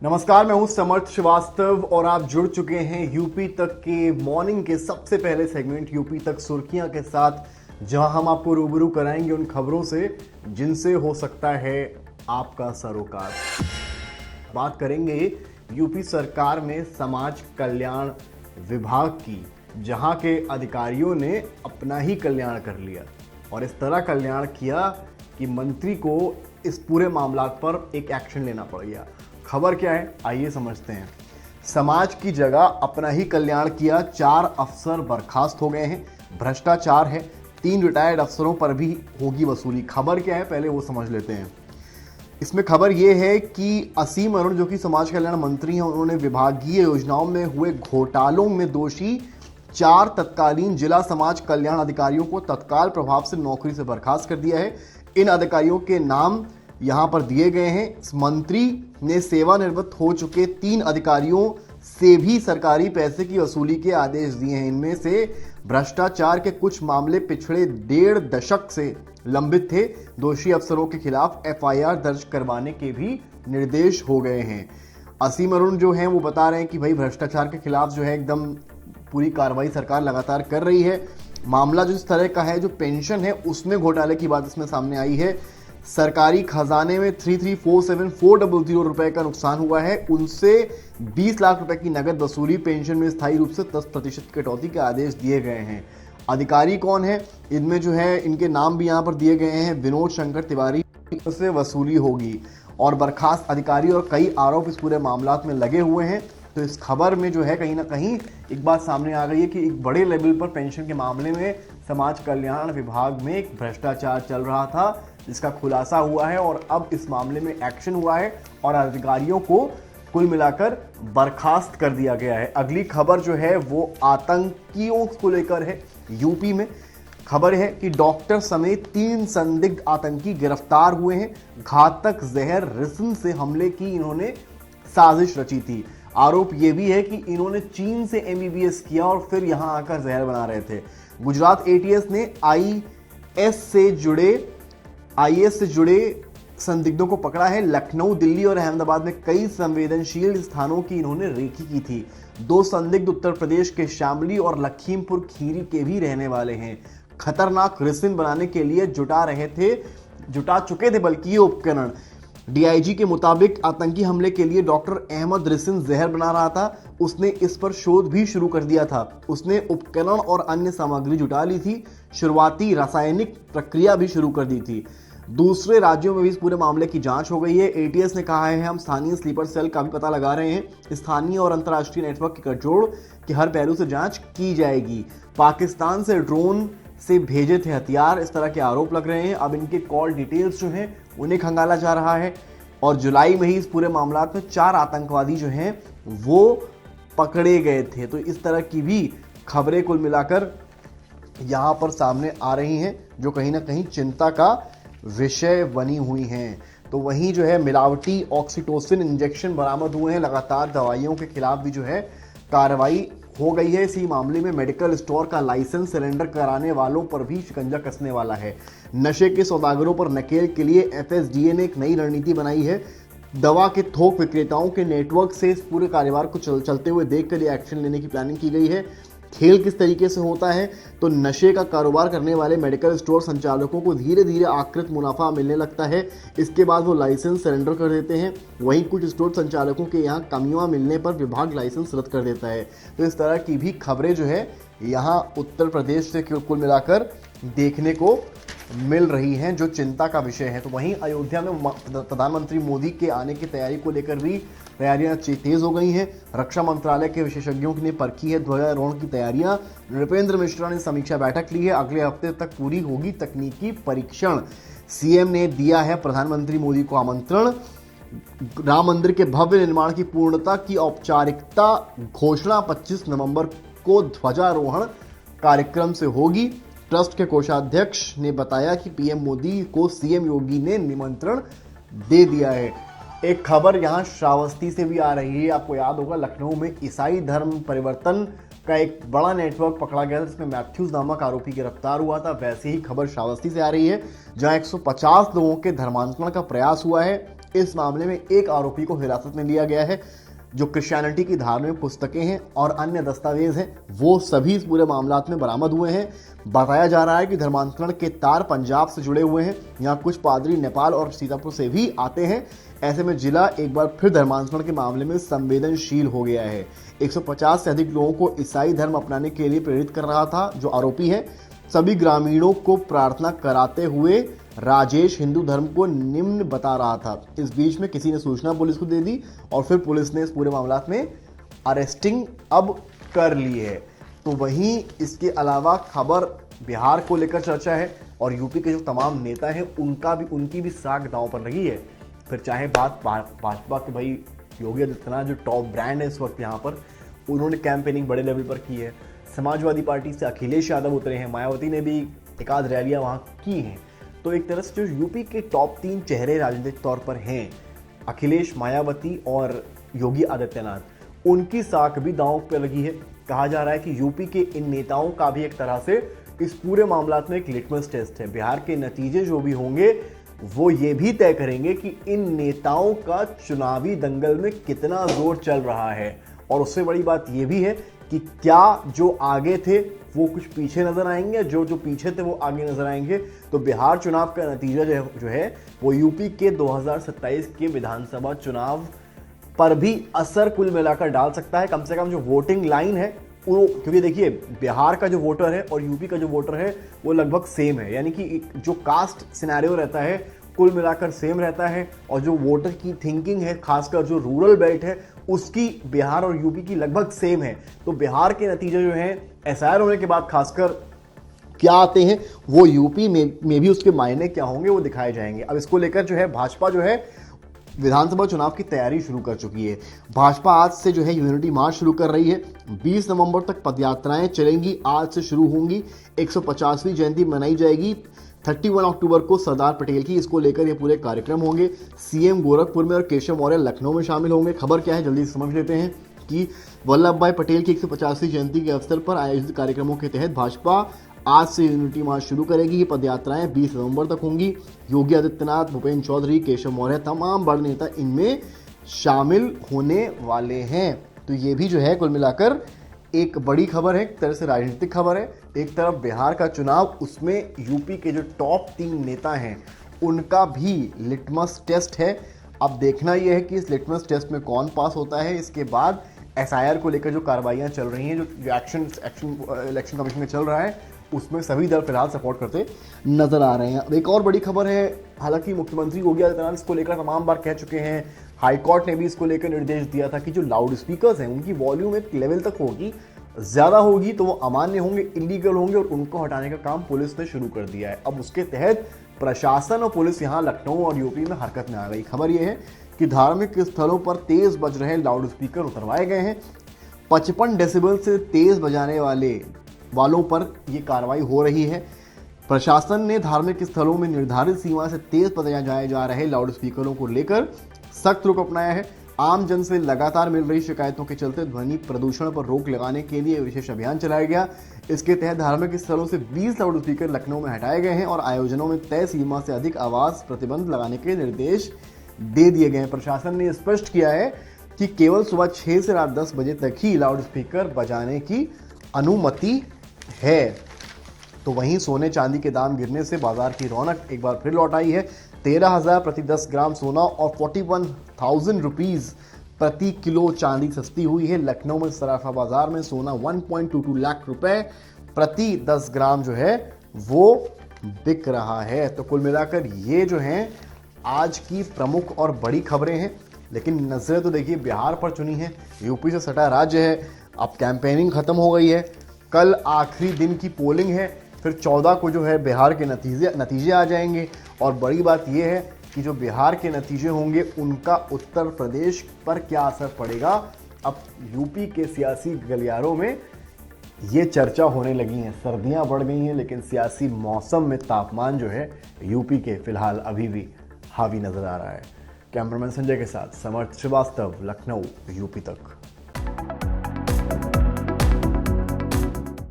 नमस्कार, मैं हूं समर्थ श्रीवास्तव और आप जुड़ चुके हैं यूपी तक के मॉर्निंग के सबसे पहले सेगमेंट यूपी तक सुर्खियां के साथ, जहां हम आपको रूबरू कराएंगे उन खबरों से जिनसे हो सकता है आपका सरोकार। बात करेंगे यूपी सरकार में समाज कल्याण विभाग की, जहां के अधिकारियों ने अपना ही कल्याण कर लिया और इस तरह कल्याण किया कि मंत्री को इस पूरे मामला पर एक एक्शन लेना पड़ गया। खबर क्या है, आइए समझते हैं। समाज की जगह अपना ही कल्याण किया, 4 अफसर बर्खास्त हो गए हैं, भ्रष्टाचार है, 3 रिटायर्ड अफसरों पर भी होगी वसूली। खबर क्या है, पहले वो समझ लेते हैं। इसमें खबर ये है कि असीम अरुण, जो कि समाज कल्याण मंत्री हैं, उन्होंने विभागीय योजनाओं में हुए घोटालों में दोषी 4 तत्कालीन जिला समाज कल्याण अधिकारियों को तत्काल प्रभाव से नौकरी से बर्खास्त कर दिया है। इन अधिकारियों के नाम यहां पर दिए गए हैं। मंत्री ने सेवानिवृत्त हो चुके 3 अधिकारियों से भी सरकारी पैसे की वसूली के आदेश दिए हैं। इनमें से भ्रष्टाचार के कुछ मामले पिछले 1.5 दशक से लंबित थे। दोषी अफसरों के खिलाफ एफआईआर दर्ज करवाने के भी निर्देश हो गए हैं। असीम अरुण जो हैं वो बता रहे हैं कि भाई भ्रष्टाचार के खिलाफ जो है एकदम पूरी कार्रवाई सरकार लगातार कर रही है। मामला जो इस तरह का है, जो पेंशन है उसमें घोटाले की बात इसमें सामने आई है। सरकारी खजाने में 3347,400 रुपए का नुकसान हुआ है। उनसे 20 लाख रुपए की नगद वसूली, पेंशन में स्थायी रूप से 10% कटौती के आदेश दिए गए हैं। अधिकारी कौन है, इनमें जो है इनके नाम भी यहाँ पर दिए गए हैं। विनोद शंकर तिवारी से वसूली होगी और बर्खास्त अधिकारी और कई आरोप इस पूरे मामला में लगे हुए हैं। तो इस खबर में जो है कहीं ना कहीं एक बात सामने आ गई है कि एक बड़े लेवल पर पेंशन के मामले में समाज कल्याण विभाग में एक भ्रष्टाचार चल रहा था, जिसका खुलासा हुआ है और अब इस मामले में एक्शन हुआ है और अधिकारियों को कुल मिलाकर बर्खास्त कर दिया गया है। अगली खबर जो है वो आतंकियों को लेकर है। यूपी में खबर है कि डॉक्टर समेत 3 संदिग्ध आतंकी गिरफ्तार हुए हैं। घातक जहर रिसिन से हमले की इन्होंने साजिश रची थी। आरोप यह भी है कि इन्होंने चीन से एमबीबीएस किया और फिर यहां आकर जहर बना रहे थे। गुजरात एटीएस ने आईएस से जुड़े संदिग्धों को पकड़ा है। लखनऊ, दिल्ली और अहमदाबाद में कई संवेदनशील स्थानों की इन्होंने रेकी की थी। 2 संदिग्ध उत्तर प्रदेश के शामली और लखीमपुर खीरी के भी रहने वाले हैं। खतरनाक रेसिन बनाने के लिए जुटा चुके थे बल्कि ये उपकरण। डीआईजी के मुताबिक आतंकी हमले के लिए डॉक्टर अहमद रेसिन जहर बना रहा था। उसने इस पर शोध भी शुरू कर दिया था। उसने उपकरण और अन्य सामग्री जुटा ली थी। शुरुआती रासायनिक प्रक्रिया भी शुरू कर दी थी। दूसरे राज्यों में भी इस पूरे मामले की जांच हो गई है। एटीएस ने कहा है, हम स्थानीय स्लीपर सेल का भी पता लगा रहे हैं। स्थानीय और अंतर्राष्ट्रीय नेटवर्क के गठजोड़ की हर पहलू से जांच की जाएगी। पाकिस्तान से ड्रोन से भेजे थे हथियार, इस तरह के आरोप लग रहे हैं। अब इनके कॉल डिटेल्स जो हैं उन्हें खंगाला जा रहा है और जुलाई में ही इस पूरे मामला में 4 आतंकवादी जो हैं वो पकड़े गए थे। तो इस तरह की भी खबरें कुल मिलाकर यहां पर सामने आ रही हैं, जो कहीं ना कहीं चिंता का विषय बनी हुई हैं। तो वहीं जो है मिलावटी ऑक्सीटोसिन इंजेक्शन बरामद हुए हैं। लगातार दवाइयों के खिलाफ भी जो है कार्रवाई हो गई है। इसी मामले में मेडिकल स्टोर का लाइसेंस सरेंडर कराने वालों पर भी शिकंजा कसने वाला है। नशे के सौदागरों पर नकेल के लिए एफएसडीए ने एक नई रणनीति बनाई है। दवा के थोक विक्रेताओं के नेटवर्क से इस पूरे कारोबार को चलते हुए देखकर ये एक्शन लेने की प्लानिंग की गई है। खेल किस तरीके से होता है, तो नशे का कारोबार करने वाले मेडिकल स्टोर संचालकों को धीरे धीरे आकृत मुनाफा मिलने लगता है। इसके बाद वो लाइसेंस सरेंडर कर देते हैं। वहीं कुछ स्टोर संचालकों के यहाँ कमियां मिलने पर विभाग लाइसेंस रद्द कर देता है। तो इस तरह की भी खबरें जो है यहाँ उत्तर प्रदेश से कुल मिलाकर देखने को मिल रही हैं, जो चिंता का विषय है। तो वहीं अयोध्या में प्रधानमंत्री मोदी के आने की तैयारी को लेकर भी तैयारियां तेज हो गई हैं। रक्षा मंत्रालय के विशेषज्ञों ने परखी है ध्वजारोहण की तैयारियां। नृपेंद्र मिश्रा ने समीक्षा बैठक ली है। अगले हफ्ते तक पूरी होगी तकनीकी परीक्षण। सीएम ने दिया है प्रधानमंत्री मोदी को आमंत्रण। राम मंदिर के भव्य निर्माण की पूर्णता की औपचारिकता घोषणा 25 नवंबर को ध्वजारोहण कार्यक्रम से होगी। ट्रस्ट के कोषाध्यक्ष ने बताया कि पीएम मोदी को सीएम योगी ने निमंत्रण दे दिया है। एक खबर यहां श्रावस्ती से भी आ रही है। आपको याद होगा, लखनऊ में ईसाई धर्म परिवर्तन का एक बड़ा नेटवर्क पकड़ा गया था, जिसमें मैथ्यूज नामक आरोपी गिरफ्तार हुआ था। वैसे ही खबर श्रावस्ती से आ रही है, जहां 150 लोगों के धर्मांतरण का प्रयास हुआ है। इस मामले में एक आरोपी को हिरासत में लिया गया है। जो क्रिश्चियनिटी की धार्मिक पुस्तकें हैं और अन्य दस्तावेज हैं वो सभी इस पूरे मामला में बरामद हुए हैं। बताया जा रहा है कि धर्मांतरण के तार पंजाब से जुड़े हुए हैं। यहाँ कुछ पादरी नेपाल और सीतापुर से भी आते हैं। ऐसे में जिला एक बार फिर धर्मांतरण के मामले में संवेदनशील हो गया है। 150 से अधिक लोगों को ईसाई धर्म अपनाने के लिए प्रेरित कर रहा था जो आरोपी है। सभी ग्रामीणों को प्रार्थना कराते हुए राजेश हिंदू धर्म को निम्न बता रहा था। इस बीच में किसी ने सूचना पुलिस को दे दी और फिर पुलिस ने इस पूरे मामला में अरेस्टिंग अब कर ली है। तो वहीं इसके अलावा खबर बिहार को लेकर चर्चा है और यूपी के जो तमाम नेता हैं उनकी भी साख दांव पर लगी है। फिर चाहे बात भाजपा के भाई योगी आदित्यनाथ जो टॉप ब्रांड है इस वक्त यहाँ पर, उन्होंने कैंपेनिंग बड़े लेवल पर की है। समाजवादी पार्टी से अखिलेश यादव उतरे हैं, मायावती ने भी एक आध रैलियां वहाँ की हैं। तो एक तरह से जो यूपी के टॉप 3 चेहरे राजनीतिक तौर पर हैं, अखिलेश, मायावती और योगी आदित्यनाथ, उनकी साख भी दांव पर लगी है। कहा जा रहा है कि यूपी के इन नेताओं का भी एक तरह से इस पूरे मामला में एक लिटमस टेस्ट है। बिहार के नतीजे जो भी होंगे वो ये भी तय करेंगे कि इन नेताओं का चुनावी दंगल में कितना जोर चल रहा है। और उससे बड़ी बात ये भी है कि क्या जो आगे थे वो कुछ पीछे नजर आएंगे, जो पीछे थे वो आगे नजर आएंगे। तो बिहार चुनाव का नतीजा जो है वो यूपी के 2027 के विधानसभा चुनाव पर भी असर कुल मिलाकर डाल सकता है। कम से कम जो वोटिंग लाइन है वो, क्योंकि देखिए बिहार का जो वोटर है और यूपी का जो वोटर है वो लगभग सेम है, यानी कि जो कास्ट सिनेरियो रहता है कुल मिलाकर सेम रहता है। और जो वोटर की थिंकिंग है, खासकर जो रूरल बेल्ट है, उसकी बिहार और यूपी की लगभग सेम है। तो बिहार के नतीजे जो हैं एसआईआर होने के बाद खासकर क्या आते हैं वो यूपी में भी उसके मायने क्या होंगे वो दिखाए जाएंगे। अब इसको लेकर जो है भाजपा जो है विधानसभा चुनाव की तैयारी शुरू कर चुकी है। भाजपा आज से जो है यूनिटी मार्च शुरू कर रही है। 20 नवंबर तक पदयात्राएं चलेंगी, आज से शुरू होंगी। 150वीं जयंती मनाई जाएगी 31 अक्टूबर को सरदार पटेल की। इसको लेकर ये पूरे कार्यक्रम होंगे। सीएम गोरखपुर में और केशव मौर्य लखनऊ में शामिल होंगे। खबर क्या है जल्दी से समझ लेते हैं कि वल्लभ भाई पटेल की 150वीं जयंती के अवसर पर आयोजित कार्यक्रमों के तहत भाजपा आज से यूनिटी मार्च शुरू करेगी। ये पदयात्राएं 20 नवंबर तक होंगी। योगी आदित्यनाथ, भूपेन्द्र चौधरी, केशव मौर्य, तमाम बड़े नेता इनमें शामिल होने वाले हैं। तो ये भी जो है कुल मिलाकर एक बड़ी खबर है, एक तरह से राजनीतिक खबर है। एक तरफ बिहार का चुनाव, उसमें यूपी के जो टॉप 3 नेता हैं उनका भी लिटमस टेस्ट है। अब देखना यह है कि इस लिटमस टेस्ट में कौन पास होता है। इसके बाद एसआईआर को लेकर जो कार्रवाइयाँ चल रही हैं, जो एक्शन इलेक्शन कमीशन में चल रहा है, उसमें सभी दल फिलहाल सपोर्ट करते नजर आ रहे हैं। अब एक और बड़ी खबर है, हालांकि मुख्यमंत्री योगी आदित्यनाथ इसको लेकर तमाम बार कह चुके हैं, हाईकोर्ट ने भी इसको लेकर निर्देश दिया था कि जो लाउड स्पीकर्स हैं उनकी वॉल्यूम एक लेवल तक होगी, ज़्यादा होगी तो वो अमान्य होंगे, इलीगल होंगे और उनको हटाने का काम पुलिस ने शुरू कर दिया है। अब उसके तहत प्रशासन और पुलिस यहाँ लखनऊ और यूपी में हरकत में आ गई। खबर ये है कि धार्मिक स्थलों पर तेज बज रहे लाउड स्पीकर उतरवाए गए हैं। 55 डेसिबल से तेज बजाने वालों पर ये कार्रवाई हो रही है। प्रशासन ने धार्मिक स्थलों में निर्धारित सीमा से तेज बजाए जा रहे लाउड स्पीकरों को लेकर सख्त रुख अपनाया है। आम जन से लगातार मिल रही शिकायतों के चलते ध्वनि प्रदूषण पर रोक लगाने के लिए विशेष अभियान चलाया गया। इसके तहत धार्मिक स्थलों से 20 लाउड स्पीकर लखनऊ में हटाए गए हैं और आयोजनों में तय सीमा से अधिक आवाज प्रतिबंध लगाने के निर्देश दे दिए गए हैं। प्रशासन ने स्पष्ट किया है कि केवल सुबह 6 से रात 10 बजे तक ही लाउड स्पीकर बजाने की अनुमति है। तो वहीं सोने चांदी के दाम गिरने से बाजार की रौनक एक बार फिर लौट आई है। 13,000 प्रति 10 ग्राम सोना और 41,000 रुपीज़ प्रति किलो चांदी सस्ती हुई है। लखनऊ में सराफा बाजार में सोना 1.22 लाख रुपए प्रति 10 ग्राम जो है वो बिक रहा है। तो कुल मिलाकर ये जो हैं आज की प्रमुख और बड़ी खबरें हैं। लेकिन नजरें तो देखिए बिहार पर चुनी है, यूपी से सटा राज्य है। अब कैंपेनिंग खत्म हो गई है, कल आखिरी दिन की पोलिंग है, फिर 14 को जो है बिहार के नतीजे आ जाएंगे। और बड़ी बात यह है कि जो बिहार के नतीजे होंगे उनका उत्तर प्रदेश पर क्या असर पड़ेगा। अब यूपी के सियासी गलियारों में ये चर्चा होने लगी है। सर्दियां बढ़ गई हैं लेकिन सियासी मौसम में तापमान जो है यूपी के फिलहाल अभी भी हावी नजर आ रहा है। कैमरामैन संजय के साथ समर्थ श्रीवास्तव, लखनऊ, यूपी तक।